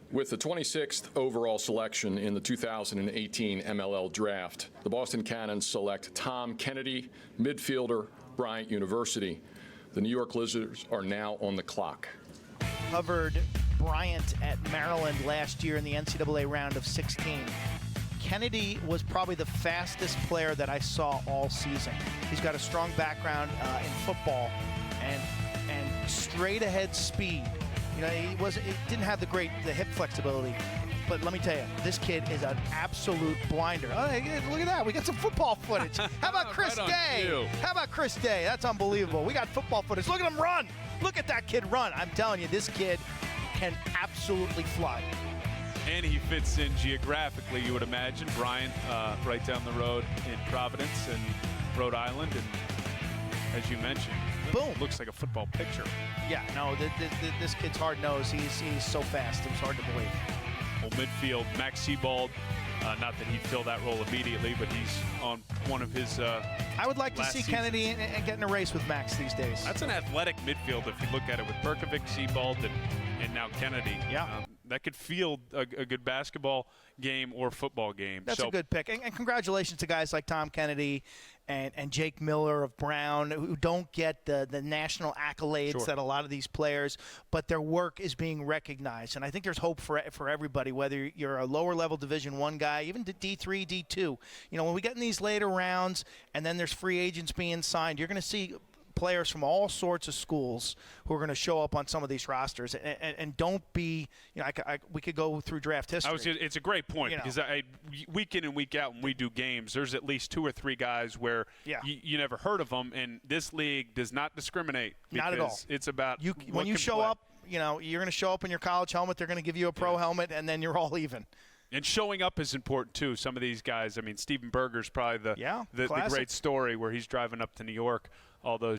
With the 26th overall selection in the 2018 MLL draft, the Boston Cannons select Tom Kennedy, midfielder, Bryant University. The New York Lizards are now on the clock. Covered Bryant at Maryland last year in the NCAA round of 16. Kennedy was probably the fastest player that I saw all season. He's got a strong background in football and straight ahead speed. You know, he didn't have the hip flexibility, but let me tell you, this kid is an absolute blinder. Oh, look at that, we got some football footage. How about Chris Day? How about Chris Day? That's unbelievable. We got football footage. Look at him run. Look at that kid run. I'm telling you, this kid can absolutely fly. And he fits in geographically, you would imagine. Bryant, right down the road in Providence and Rhode Island, and as you mentioned, boom, looks like a football picture. Yeah, no, this kid's hard-nosed. He's so fast. It was hard to believe. Well, midfield, Max Seabald, not that he'd fill that role immediately, but he's on one of his I would like to see seasons. Kennedy and get in a race with Max these days. That's an athletic midfield if you look at it with Berkovic, Seabald, and now Kennedy. Yeah. That could field a good basketball game or football game. That's a good pick. And congratulations to guys like Tom Kennedy and Jake Miller of Brown, who don't get the national accolades that a lot of these players, but their work is being recognized. And I think there's hope for everybody, whether you're a lower-level Division I guy, even to D3, D2. You know, when we get in these later rounds and then there's free agents being signed, you're going to see players from all sorts of schools who are going to show up on some of these rosters, and don't be, you know, we could go through draft history. It's a great point, because week in and week out when we do games, there's at least 2 or 3 guys where you never heard of them, and this league does not discriminate. Not at all. It's about when you show up, you know, you're going to show up in your college helmet. They're going to give you a pro helmet, and then you're all even. And showing up is important, too. Some of these guys, I mean, Steven Berger's probably the great story where he's driving up to New York all those